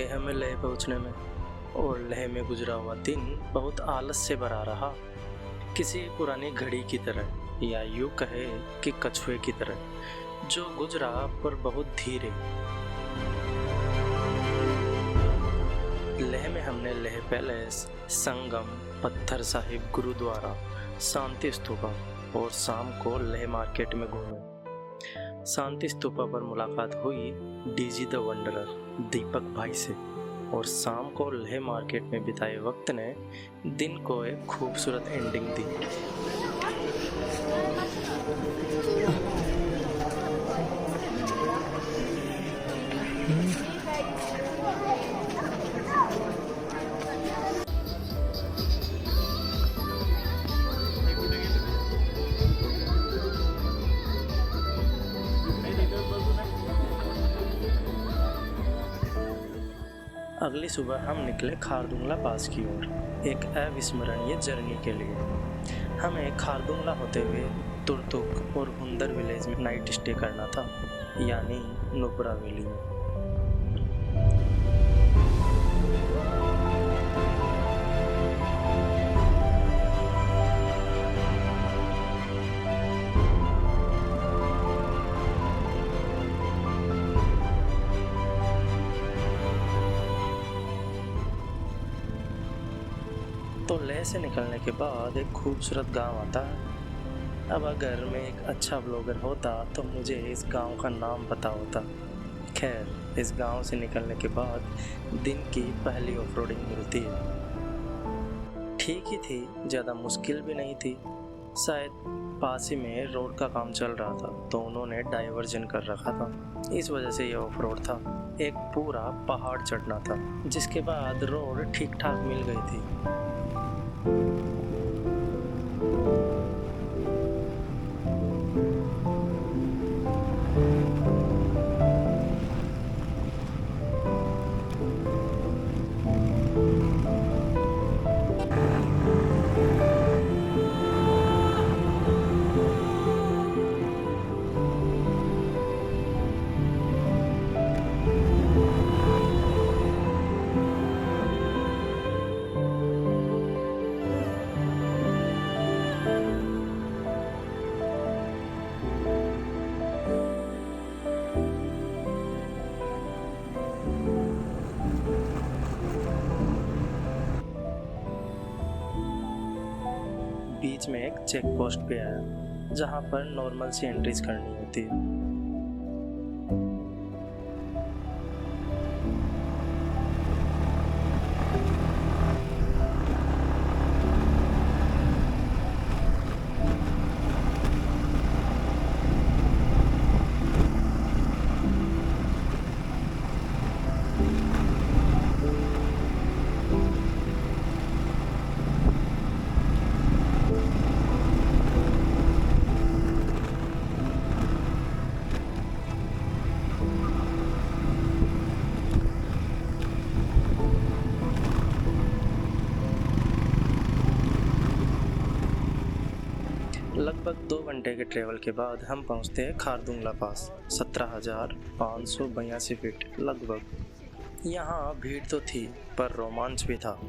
लगे हमें लेह पहुंचने में, और लेह में गुजरा हुआ दिन बहुत आलस से भरा रहा, किसी पुरानी घड़ी की तरह, या यूं कहे कि कछुए की तरह जो गुजरा पर बहुत धीरे। लेह में हमने लेह पैलेस, संगम, पत्थर साहिब गुरुद्वारा, शांति स्तूपा और शाम को लेह मार्केट में घूमे। शांति स्तूपा पर मुलाकात हुई डीजी द वंडरर दीपक भाई से, और शाम को लेह मार्केट में बिताए वक्त ने दिन को एक खूबसूरत एंडिंग दी। अगली सुबह हम निकले खारदुंगला पास की ओर, एक अविस्मरणीय जर्नी के लिए। हमें खारदुंगला होते हुए तुरतुक और हुंदर विलेज में नाइट स्टे करना था, यानी नुब्रा वैली में। तो लेह से निकलने के बाद एक खूबसूरत गांव आता है। अब अगर मैं एक अच्छा ब्लॉगर होता तो मुझे इस गांव का नाम पता होता। खैर, इस गांव से निकलने के बाद दिन की पहली ऑफरोडिंग मिलती है। ठीक ही थी, ज़्यादा मुश्किल भी नहीं थी। शायद पास ही में रोड का काम चल रहा था तो उन्होंने डाइवर्जन कर रखा था, इस वजह से यह ऑफ रोड था। एक पूरा पहाड़ चढ़ना था, जिसके बाद रोड ठीक ठाक मिल गई थी। बीच में एक चेक पोस्ट पे आया, जहाँ पर नॉर्मल सी एंट्रीज करनी होती है। लगभग 2 घंटे के ट्रेवल के बाद हम पहुंचते हैं खारदुंगला पास, 17,582 फीट लगभग। यहाँ भीड़ तो थी पर रोमांच भी था।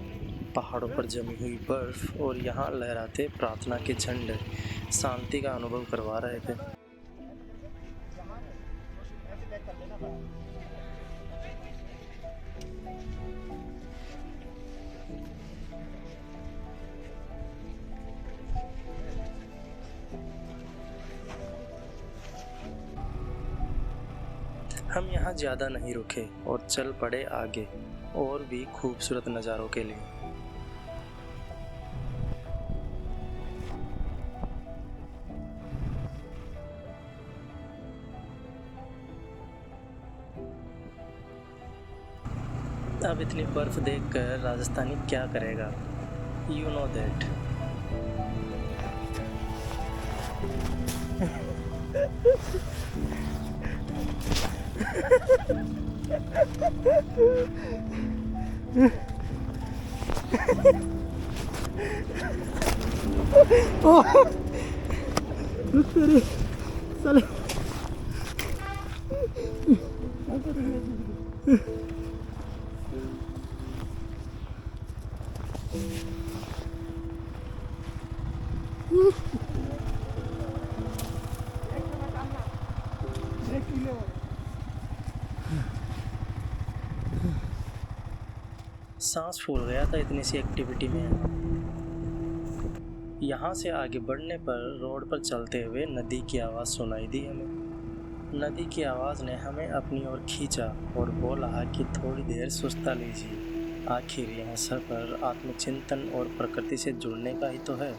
पहाड़ों पर जमी हुई बर्फ और यहाँ लहराते प्रार्थना के झंडे शांति का अनुभव करवा रहे थे। हम यहाँ ज़्यादा नहीं रुके और चल पड़े आगे और भी खूबसूरत नज़ारों के लिए। अब इतनी बर्फ देखकर राजस्थानी क्या करेगा, यू नो दैट। रुक तेरे साले। सांस फूल गया था इतनी सी एक्टिविटी में। यहाँ से आगे बढ़ने पर रोड पर चलते हुए नदी की आवाज़ सुनाई दी हमें। नदी की आवाज़ ने हमें अपनी ओर खींचा और बोला कि थोड़ी देर सुस्ता लीजिए, आखिर यह सफ़र आत्मचिंतन और प्रकृति से जुड़ने का ही तो है।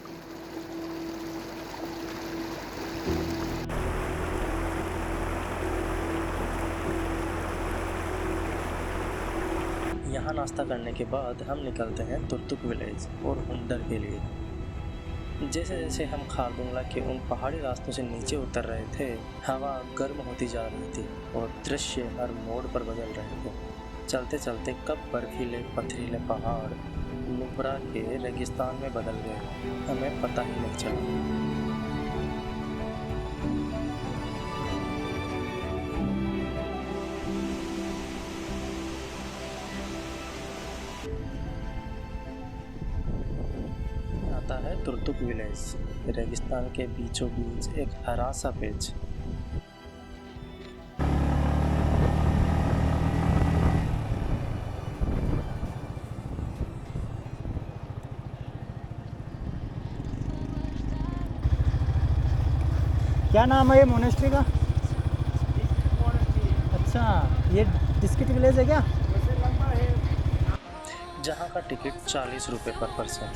यहाँ नाश्ता करने के बाद हम निकलते हैं तुर्तुक विलेज और हुंडर के लिए। जैसे जैसे हम खारदुंगला के उन पहाड़ी रास्तों से नीचे उतर रहे थे, हवा गर्म होती जा रही थी और दृश्य हर मोड़ पर बदल रहे थे। चलते चलते कब बर्फीले पथरीले पहाड़ नुब्रा के रेगिस्तान में बदल गए, हमें पता ही नहीं चला। आता है तुर्तुक विलेज, रेगिस्तान के बीचों बीच एक हरा सा पेच। क्या नाम है ये मोनेस्ट्री का? अच्छा, ये डिस्ट्रिक्ट विलेज है क्या? जहाँ का टिकट 40 रुपये पर पर्सन।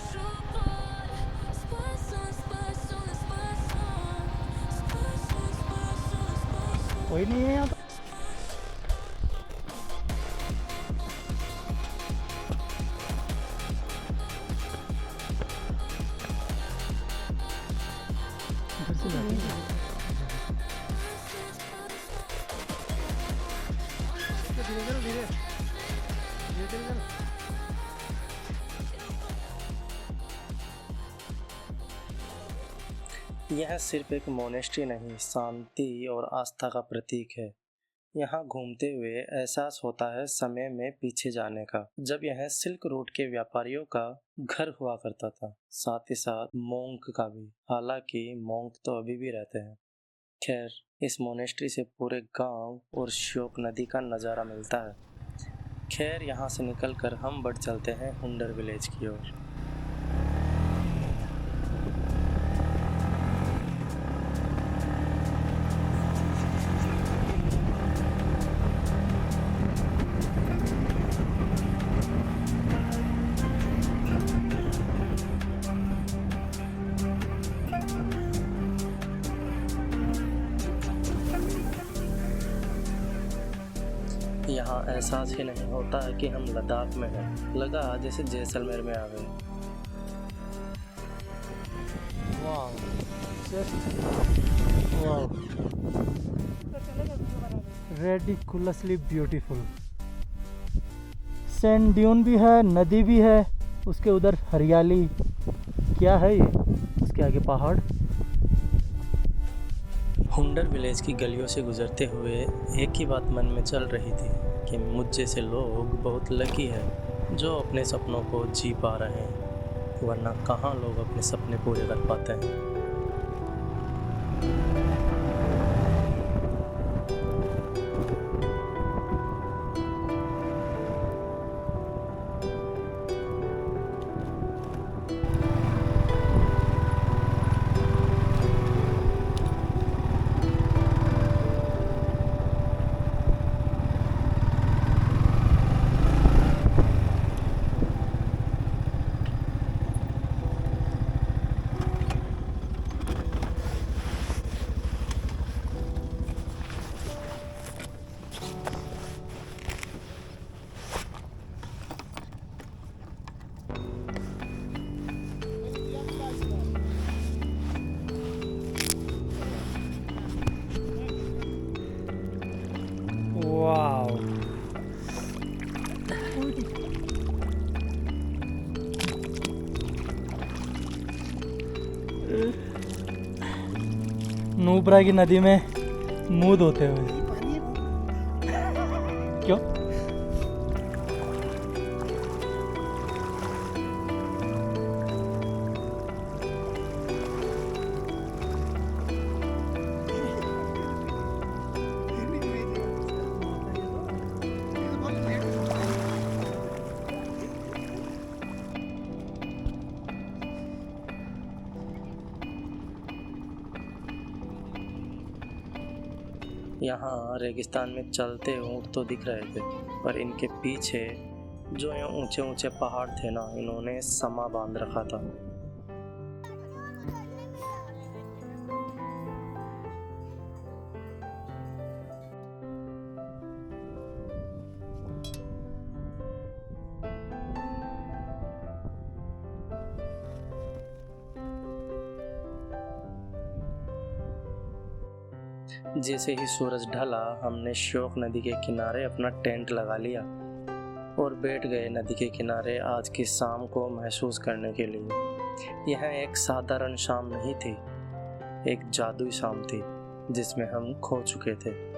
कोई नहीं है यहाँ पर। इधर से जाते हैं। यह सिर्फ एक मोनेस्ट्री नहीं, शांति और आस्था का प्रतीक है। यहाँ घूमते हुए एहसास होता है समय में पीछे जाने का, जब यह सिल्क रूट के व्यापारियों का घर हुआ करता था, साथ ही साथ मोंक का भी, हालांकि मोंक तो अभी भी रहते हैं। खैर, इस मोनेस्ट्री से पूरे गांव और श्योक नदी का नज़ारा मिलता है। खैर, यहाँ से निकलकर हम बढ़ चलते हैं हुंडर विलेज की ओर। यहाँ एहसास ही नहीं होता है कि हम लद्दाख में हैं, लगा जैसे जैसलमेर में आ गए। वाह, वाह, रेडिकुलसली ब्यूटीफुल। सैंड ड्यून भी है, नदी भी है, उसके उधर हरियाली। क्या है ये? उसके आगे पहाड़। हुंडर विलेज की गलियों से गुजरते हुए एक ही बात मन में चल रही थी कि मुझ जैसे लोग बहुत लकी है जो अपने सपनों को जी पा रहे हैं, वरना कहाँ लोग अपने सपने पूरे कर पाते हैं। वाह, नुब्रा की नदी में मुँह धोते हुए। क्यों? यहाँ रेगिस्तान में चलते ऊँट तो दिख रहे थे, पर इनके पीछे जो ये ऊंचे ऊंचे पहाड़ थे ना, इन्होंने समा बांध रखा था। जैसे ही सूरज ढला, हमने श्योक नदी के किनारे अपना टेंट लगा लिया और बैठ गए नदी के किनारे आज की शाम को महसूस करने के लिए। यह एक साधारण शाम नहीं थी, एक जादुई शाम थी जिसमें हम खो चुके थे।